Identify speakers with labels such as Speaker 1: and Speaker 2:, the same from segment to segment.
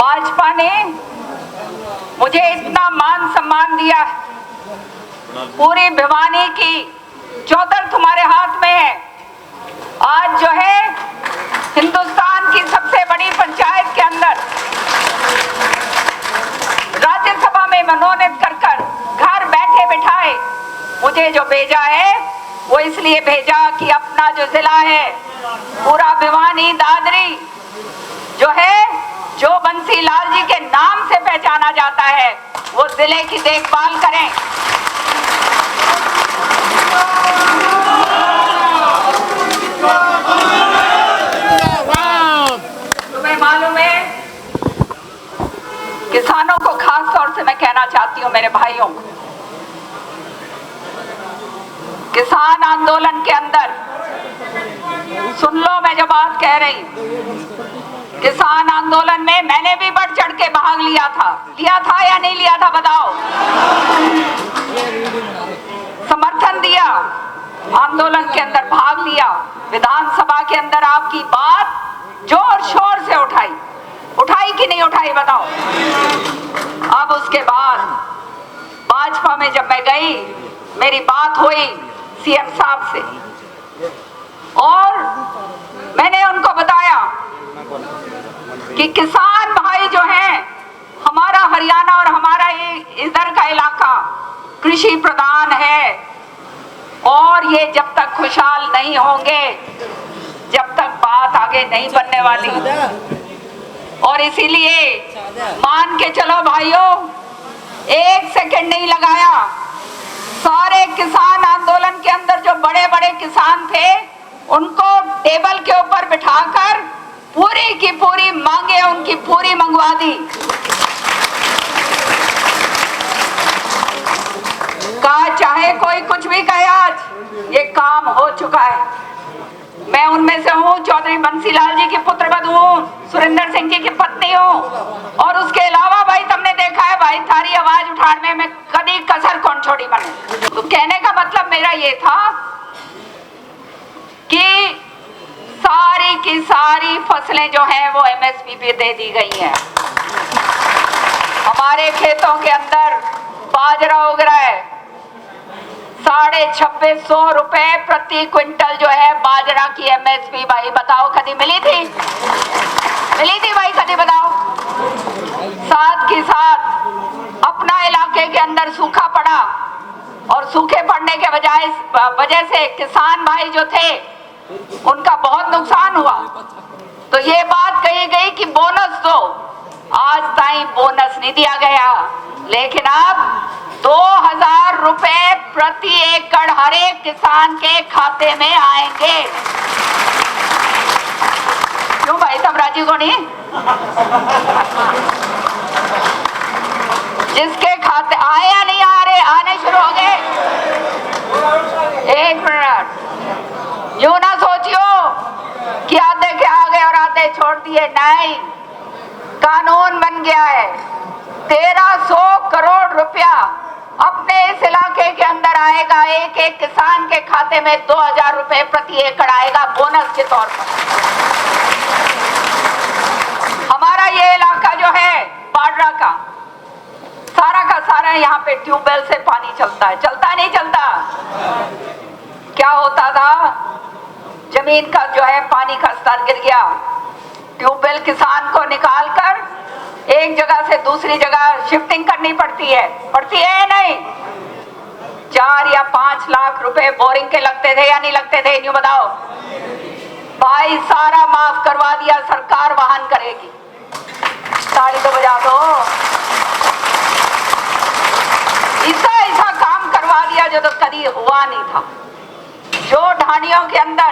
Speaker 1: भाजपा ने मुझे इतना मान सम्मान दिया, पूरी भिवानी की चौधर तुम्हारे हाथ में है। आज जो है हिंदुस्तान की सबसे बड़ी पंचायत के अंदर राज्यसभा में मनोनीत कर घर बैठे बिठाए मुझे जो भेजा है वो इसलिए भेजा कि अपना जो जिला है पूरा भिवानी दादरी जो है, जो बंसी लाल जी के नाम से पहचाना जाता है, वो जिले की देखभाल करें। तुम्हें मालूम है, किसानों को खास तौर से मैं कहना चाहती हूँ, मेरे भाइयों को, किसान आंदोलन के अंदर सुन लो मैं जो बात कह रही, किसान आंदोलन में मैंने भी बढ़ चढ़ के भाग लिया था या नहीं लिया था बताओ? समर्थन दिया, आंदोलन के अंदर भाग लिया, विधानसभा के अंदर आपकी बात जोर शोर से उठाई कि नहीं उठाई बताओ? अब उसके बाद भाजपा में जब मैं गई, मेरी बात हुई सीएम साहब से और मैंने उनको बताया कि किसान भाई जो हैं, हमारा हरियाणा और हमारा ये इधर का इलाका कृषि प्रधान है और ये जब तक खुशहाल नहीं होंगे, जब तक बात आगे नहीं बढ़ने वाली। और इसीलिए मान के चलो भाइयों, एक सेकंड नहीं लगाया, सारे किसान आंदोलन के अंदर जो बड़े बड़े किसान थे उनको टेबल के ऊपर बिठाकर पूरी की पूरी मांगे उनकी पूरी मंगवा दी। कहा चाहे कोई कुछ भी कहे, आज ये काम हो चुका है। मैं उनमें से हूँ, चौधरी बंसी लाल जी की पुत्रवध हूँ, सुरेंद्र सिंह जी की पत्नी हूँ और उसके अलावा भाई तुमने देखा है भाई, थारी आवाज उठाने में कभी कसर कौन छोड़ी मैंने। तो कहने का मतलब मेरा ये था कि सारी की सारी फसलें जो हैं वो एमएसपी पे दे दी गई हैं। हमारे खेतों के अंदर बाजरा उग रहा है, 2650 रुपए प्रति क्विंटल जो है बाजरा की एमएसपी। भाई बताओ कभी मिली थी भाई, कभी बताओ? साथ के साथ अपना इलाके के अंदर सूखा पड़ा और सूखे पड़ने के वजह से किसान भाई जो थे उनका बहुत नुकसान हुआ। तो ये बात कही गई कि बोनस दो, आज ताईं बोनस नहीं दिया गया, लेकिन अब 2000 रुपए प्रति एकड़ हर एक किसान के खाते में आएंगे। क्यों भाई, तुम राजी को नहीं? जिसके खाते आए या नहीं आ रहे, आने शुरू हो गए। एक मिनट, यूं ना सोचियो कि आधे के आ गए और आधे छोड़ दिए, नहीं, कानून बन गया है। 1300 करोड़ रुपया अपने इस इलाके के अंदर आएगा, एक एक किसान के खाते में 2000 रुपए प्रति एकड़ आएगा बोनस के तौर पर। हमारा ये इलाका जो है बाड्रा का सारा यहाँ पे ट्यूबवेल से पानी चलता है, चलता नहीं चलता? क्या होता था, जमीन का जो है पानी का स्तर गिर गया, ट्यूबवेल किसान को निकालकर एक जगह से दूसरी जगह शिफ्टिंग करनी पड़ती है या नहीं? 4 या 5 लाख रुपए बोरिंग के लगते थे या नहीं लगते थे? यूं बताओ भाई, सारा माफ करवा दिया, सरकार वहन करेगी। ताली तो बजा दो। ऐसा काम करवा दिया जो तो कभी हुआ नहीं था। जो ढानियों के अंदर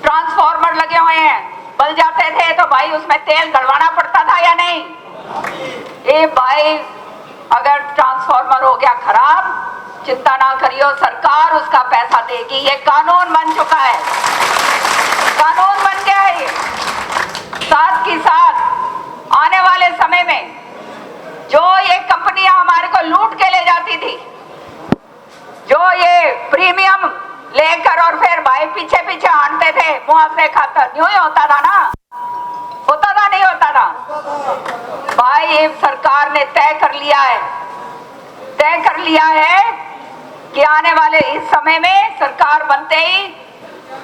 Speaker 1: ट्रांसफार्मर लगे हुए हैं, बल जाते थे तो भाई उसमें तेल गड़वाना पड़ता था या नहीं? ए भाई, अगर ट्रांसफार्मर हो गया खराब, चिंता ना करियो, सरकार उसका पैसा देगी। ये कानून बन चुका है, कानून बन गया है। साथ ही साथ आने वाले समय में जो ये कंपनियां हमारे को लूट के ले जाती थी, जो ये प्रीमियम लेकर और फिर भाई पीछे पीछे हांटते थे मुआवजे खातर, यूं ही होता था ना? होता था नहीं होता था? भाई सरकार ने तय कर लिया है कि आने वाले इस समय में सरकार बनते ही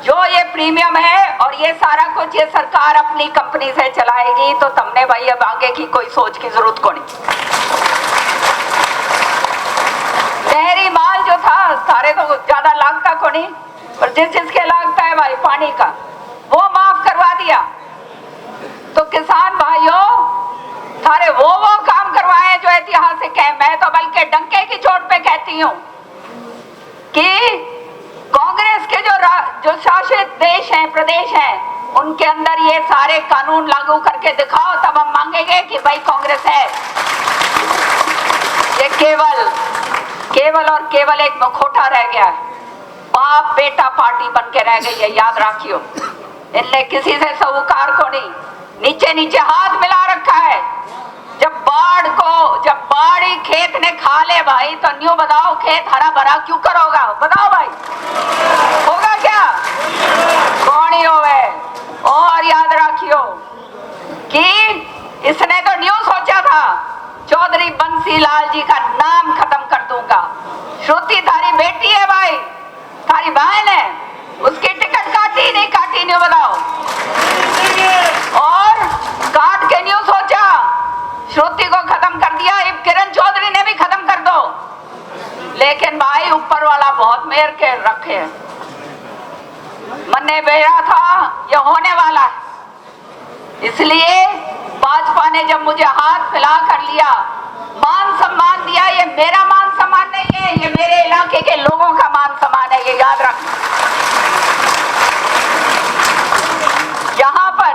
Speaker 1: जो ये प्रीमियम है और ये सारा कुछ ये सरकार अपनी कंपनी से चलाएगी। तो तुमने भाई अब आगे की कोई सोच की जरूरत को नहीं। शहरी माल जो था सारे तो ज्यादा लागता को नहीं, पर जिसके लागता है भाई पानी का वो माफ करवा दिया। तो किसान भाइयों सारे वो काम करवाए जो ऐतिहासिक है। मैं तो बल्कि डंके की चोट पे कहती हूँ कि कांग्रेस के जो शासित देश हैं, प्रदेश हैं, उनके अंदर ये सारे कानून लागू करके दिखाओ, तब हम मांगेंगे कि भाई कांग्रेस है। ये केवल और केवल एक मुखौटा रह गया है, बाप बेटा पार्टी बन के रह गई है। याद रखियो, इनने किसी से साहूकार को नहीं, नीचे हाथ मिला रखा है। जब बाड़ी खेत ने खा ले भाई, तो न्यू बताओ खेत हरा भरा क्यों करोगा? बताओ भाई, होगा क्या? कौन ही होवे। और याद रखियो कि इसने तो न्यू सोचा था चौधरी बंसीलाल जी का नाम खत्म कर दूंगा। श्रुति तारी बेटी है भाई, तारी बहन है, उसकी टिकट काटी नहीं काटी न्यू बताओ। और काट के न्यू सोचा श्रुति को खत्म कर दिया, अब किरण चौधरी ने भी खत्म कर दो। लेकिन भाई ऊपर वाला बहुत मेहर के रखे है। मन्ने बेरा था ये होने वाला है। इसलिए भाजपा ने जब मुझे हाथ फैला कर लिया, मान सम्मान दिया, ये मेरा मान सम्मान नहीं है, ये मेरे इलाके के लोगों का मान सम्मान है, ये याद रख। यहाँ पर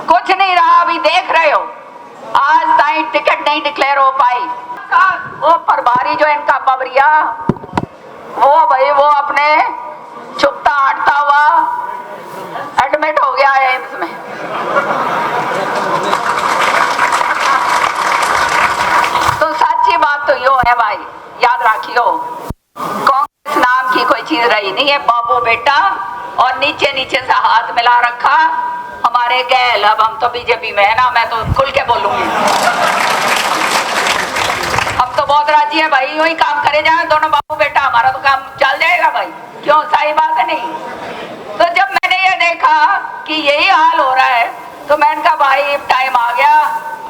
Speaker 1: कुछ नहीं रहा, अभी देख रहे हो, आज ताई टिकट नहीं डिक्लेयर हो पाई। वो प्रभारी जो इनका बबरिया, वो भाई वो अपने छुपता हटता हुआ एडमिट हो गया है एम्स में। तो सच्ची बात तो यो है भाई, याद रखियो, कांग्रेस नाम की कोई चीज रही नहीं है। बाबू बेटा और नीचे से हाथ मिला रखा हमारे गैल। अब हम तो बीजेपी में है ना, मैं तो खुल के बोलूंगी, हम तो बहुत राजी है भाई, यूं ही काम करे जाए दोनों बाबू बेटा, हमारा तो काम चल जाएगा भाई। क्यों? सही बात है नहीं? तो जब मैंने ये देखा कि यही हाल हो रहा है, तो मैंने कहा भाई टाइम आ गया,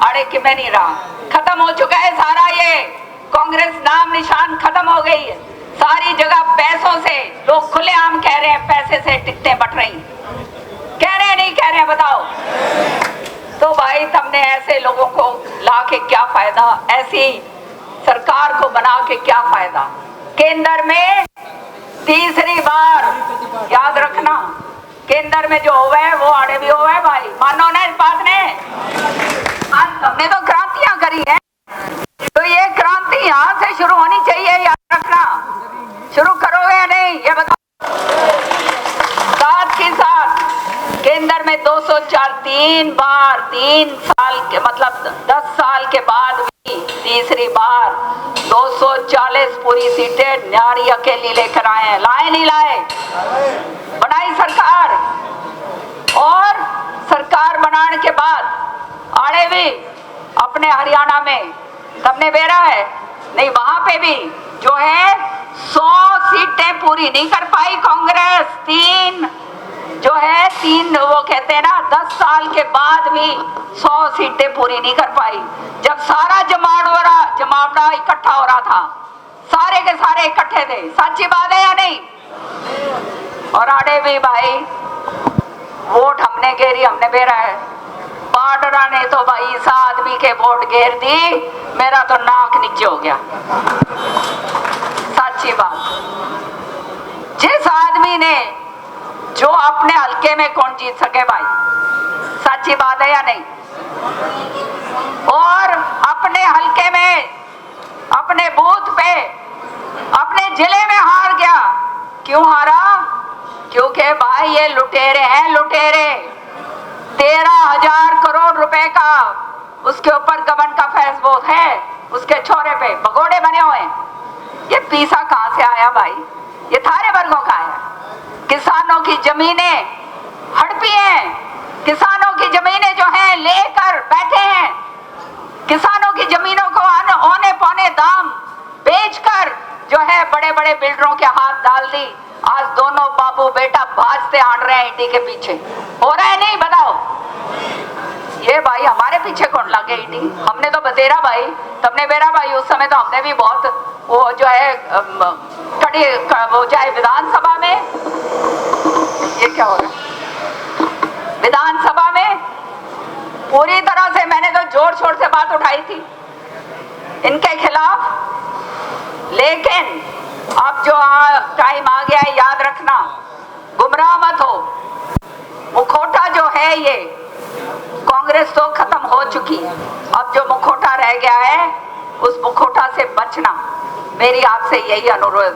Speaker 1: अड़े कि मैं नहीं रहा, खत्म हो चुका है सारा, ये कांग्रेस नाम निशान खत्म हो गई है। सारी जगह पैसों से लोग खुलेआम कह रहे हैं, पैसे से टिकटें बट रही, कह रहे हैं नहीं कह रहे हैं बताओ। तो भाई तुमने ऐसे लोगों को ला के क्या फायदा, ऐसी सरकार को बना के क्या फायदा? केंद्र में तीसरी बार, याद रखना, केंद्र में जो हुआ है वो आड़े भी हुआ है भाई, मानो ना इस बात ने। आज तुमने तो क्रांतियां करी है, तो ये क्रांति यहाँ से शुरू होनी चाहिए, याद रखना। शुरू करोगे या नहीं ये बताओ। साथ ही साथ केंद्र में 204 3 साल के मतलब 10 साल के बाद भी तीसरी बार 240 पूरी सीटें न्यारी अकेली लेकर आए हैं। लाए नहीं लाए? बनाई सरकार, और सरकार बनाने के बाद आड़े भी अपने हरियाणा में सबने बेरा है नहीं, वहां पे भी जो है 100 सीटें पूरी नहीं कर पाई कांग्रेस। तीन वो कहते हैं ना 10 साल के बाद भी 100 सीटें पूरी नहीं कर पाई। जब सारा जमावड़ा इकट्ठा हो रहा था, सारे के सारे इकट्ठे थे, सच्ची बात है या नहीं? और आड़े भी भाई वोट हमने घेरी, हमने बेरा है। पाडरा ने तो भाई इस आदमी के वोट घेर दी, मेरा तो नाक नीचे हो गया। सच्ची बात, जिस आदमी ने जो अपने हल्के में कौन जीत सके भाई, सच्ची बात है या नहीं? और अपने हल्के में, अपने बूथ पे, अपने जिले में हार गया। क्यों हारा? क्योंकि भाई ये लुटेरे हैं, लुटेरे। 13,000 करोड़ रुपए का उसके ऊपर गबन का फैसला है, उसके छोरे पे भगोड़े बने हुए। ये पैसा कहां से आया भाई? ये थारे वर्गों का आया। किसानों की जमीनें हड़पी हैं, किसानों की जमीनें जो हैं लेकर बैठे हैं। जो है बड़े बड़े बिल्डरों के हाथ डाल दी। आज दोनों बाबू बेटा भाजते आड़ रहे हैं ईडी के पीछे। हो रहा है नहीं बताओ? ये भाई हमारे पीछे कौन लगे ईडी? हमने तो बतेरा भाई, तुमने बेरा भाई, उस समय तो हमने भी बहुत वो जो है कड़ी वो चाहे विधानसभा में, ये क्या हो रहा है विधानसभा में, पूरी तरह से मैंने तो जोर शोर से बात उठाई थी इनके खिलाफ। लेकिन अब जो टाइम आ गया है, याद रखना, गुमराह मत हो। मुखौटा जो है ये कांग्रेस तो खत्म हो चुकी, अब जो मुखौटा रह गया है उस मुखौटा से बचना, मेरी आपसे यही अनुरोध।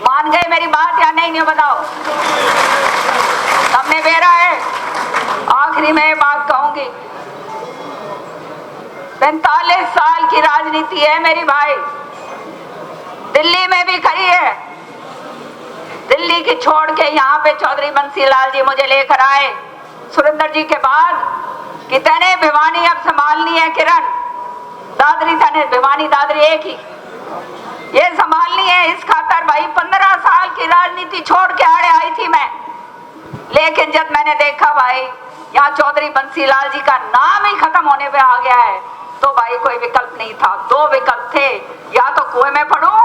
Speaker 1: मान गए मेरी बात या नहीं? नहीं बताओ, हमने बेरा है। आखिरी में ये बात कहूंगी, 45 साल की राजनीति है मेरी भाई, दिल्ली में भी खड़ी है। दिल्ली की छोड़ के यहाँ पे चौधरी बंसी लाल जी मुझे लेकर आए सुरेंद्र जी के बाद कि तने भिवानी अब संभालनी है किरण, दादरी तने भिवानी दादरी एक ही, ये संभालनी है। इस खातर भाई 15 साल की राजनीति छोड़ के आड़े आई थी मैं, लेकिन जब मैंने देखा भाई यहाँ चौधरी बंसी लाल जी का नाम ही खत्म होने पे आ गया है, तो भाई कोई विकल्प नहीं था। 2 विकल्प थे, या तो कुएं में पड़ूं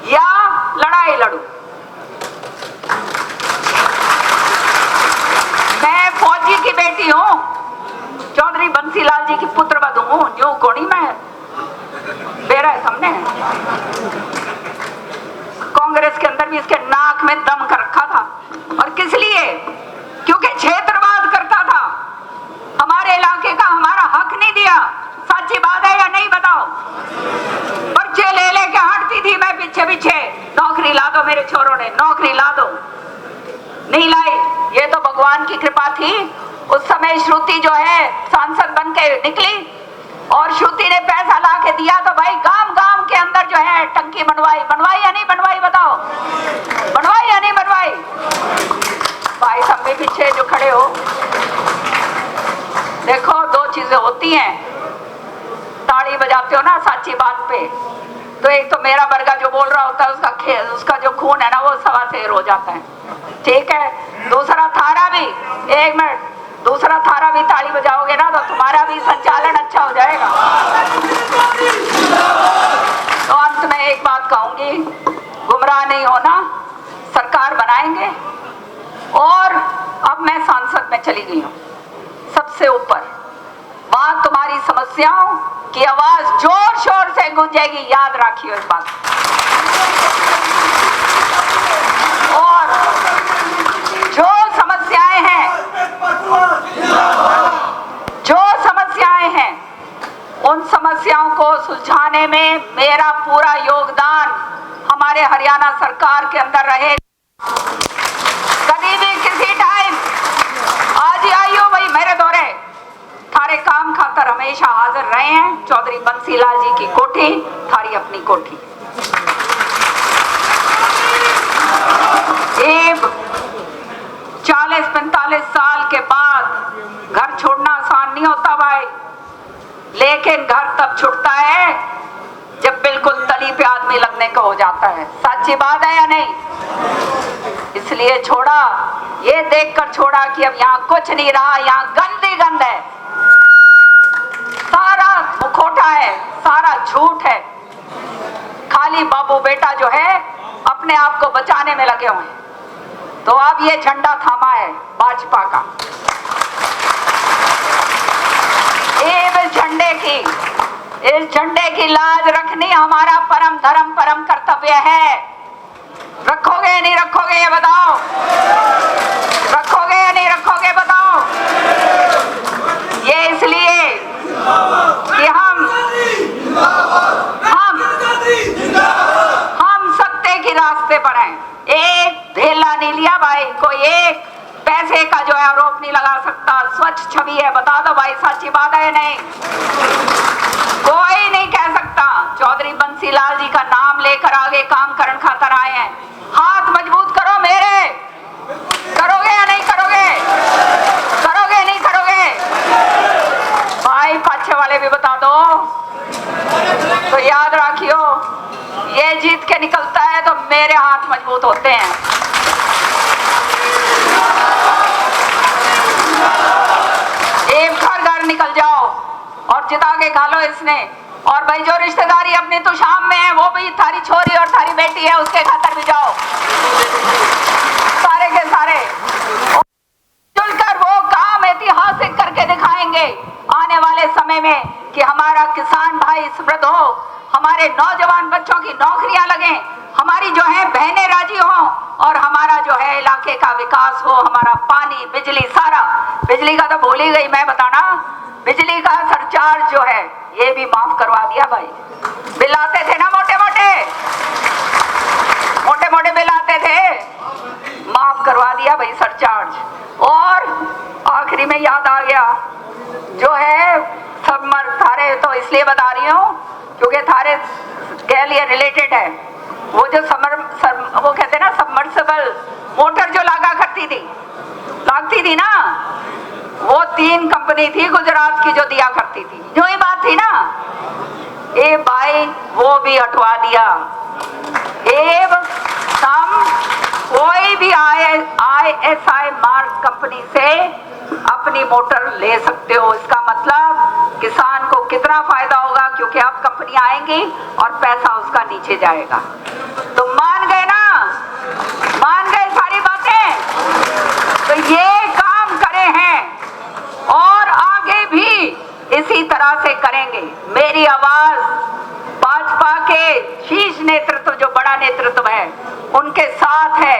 Speaker 1: या लड़ाई लड़ूं। मैं फौजी की बेटी हूं, चौधरी बंसी लाल जी की पुत्र वधू हूं, न्यू कोणी में बेरा है सामने। कांग्रेस के अंदर भी इसके नाक में दम कर रखा था, और किस लिए? क्योंकि क्षेत्रवाद करता था, हमारे इलाके का हमारा हक नहीं दिया। सच्ची बात है या नहीं बताओ? पर्चे ले लेके हटती थी मैं पीछे पीछे, नौकरी ला दो मेरे छोरों ने, नौकरी ला दो, नहीं लाई। ये तो भगवान की कृपा थी। उस समय श्रुति जो है सांसद बन के निकली, और श्रुति ने पैसा ला के दिया, तो भाई गांव गांव के अंदर जो है टंकी बनवाई। बनवाई या नहीं बनवाई बताओ? बनवाई या नहीं बनवाई? भाई सब भी पीछे जो खड़े हो, देखो 2 चीजें होती हैं, ताड़ी बजाते हो ना साची बात पे, तो एक तो मेरा वर्गा जो बोल रहा होता है उसका जो खून है ना वो सवा शेर हो जाता है, ठीक है। दूसरा थारा भी, 1 मिनट, दूसरा थारा भी ताड़ी बजाओगे ना तो तुम्हारा भी संचालन अच्छा हो जाएगा। तो अंत में एक बात कहूंगी, गुमराह नहीं होना, सरकार बनाएंगे। और अब मैं सांसद में चली गई हूं, सबसे ऊपर, वहां तुम्हारी समस्याओं की आवाज जोर शोर से गूंजेगी, याद रखियो इस बात। और जो समस्याएं हैं उन समस्याओं को सुलझाने में मेरा पूरा योगदान हमारे हरियाणा सरकार के अंदर रहे। कभी भी किसी टाइम आज ही आई हो भाई मेरे दौरे, थारे काम खातर हमेशा हाजिर रहे हैं। चौधरी बंसी लाल जी की कोठी थारी अपनी कोठी। एक 40-45 साल के बाद घर छोड़ना आसान नहीं होता भाई, लेकिन घर तब छुटता है जब बिल्कुल तली पे आदमी लगने का हो जाता है। सच्ची बात है या नहीं? इसलिए छोड़ा, ये देखकर छोड़ा कि अब यहाँ कुछ नहीं रहा, यहाँ गंदी गंद है, सारा मुखौटा है, सारा झूठ है। खाली बाबू बेटा जो है अपने आप को बचाने में लगे हुए हैं। तो अब ये झंडा थामा है भाजपा का। इस झंडे की लाज रखनी हमारा परम धर्म परम कर्तव्य है। रखोगे नहीं रखोगे ये बताओ? रखोगे या नहीं रखोगे बताओ? ये इसलिए कि हम सत्य के रास्ते पर हैं। एक ढेला नहीं लिया भाई, कोई एक पैसे का जो है आरोप नहीं लगा सकता। स्वच्छ छवि है, बता दो भाई सच्ची बात है नहीं? कोई नहीं कह सकता। चौधरी बंसी लाल जी का नाम लेकर आगे काम करने खातर आए हैं। हाथ मजबूत करो मेरे, करोगे या नहीं करोगे? करोगे नहीं करोगे? भाई पाछे वाले भी बता दो। तो याद रखियो, मेरे हाथ मजबूत होते हैं। एक घर निकल जाओ और जिता के खा लो इसने। और भाई जो रिश्तेदारी अपनी तो शाम में है, वो भी थारी छोरी और थारी बेटी है, उसके खातर भी जाओ सारे के सारे। जुलकर वो काम ऐतिहासिक करके दिखाएंगे आने वाले समय में कि हमारा किसान भाई समृद्ध हो, हमारे नौजवान बच्चों की नौकरियां लगे, हमारी जो है बहनें राजी हो और हमारा जो है इलाके का विकास हो, हमारा पानी बिजली सारा। बिजली का तो भूल ही गई मैं बताना, बिजली का सरचार्ज जो है ये भी माफ करवा दिया भाई। बिल आते थे ना मोटे मोटे बिल आते थे, माफ करवा दिया भाई सरचार्ज। और आखिरी में याद आ गया जो है सबमर थारे, तो इसलिए बता रही हूँ क्योंकि थारे के लिए रिलेटेड है। वो जो वो कहते ना सबमर्सिबल मोटर जो लागती थी ना, वो 3 कंपनी थी गुजरात की जो दिया करती थी, जो ही बात थी ना। ए भाई वो भी हटवा दिया। कोई भी ISI मार्क कंपनी से अपनी मोटर ले सकते हो। इसका मतलब किसान को कितना फायदा होगा, क्योंकि अब कंपनियां आएंगी और पैसा उसका नीचे जाएगा। तो मान गए ना, मान गए सारी बातें। तो ये काम करे हैं और आगे भी इसी तरह से करेंगे। मेरी आवाज भाजपा के शीर्ष नेतृत्व, जो बड़ा नेतृत्व है, उनके साथ है।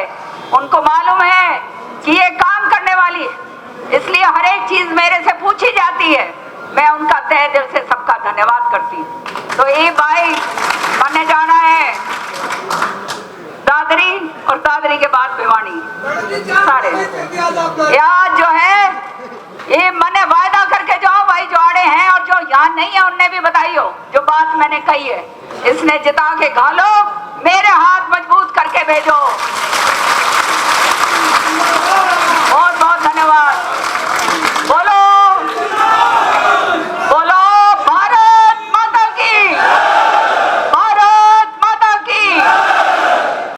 Speaker 1: उनको मालूम है कि ये काम करने वाली है, इसलिए हर एक चीज मेरे से पूछी जाती है। मैं उनका तहे दिल से सबका धन्यवाद करती हूँ। तो ये भाई मैंने जाना है दादरी और दादरी के बाद भिवानी सारे। यार जो है ये मैंने वायदा करके जाओ भाई, जो आड़े हैं और जो यहाँ नहीं है उनने भी बताइयो जो बात मैंने कही है। इसने जिता के खा लो, मेरे हाथ मजबूत करके भेजो।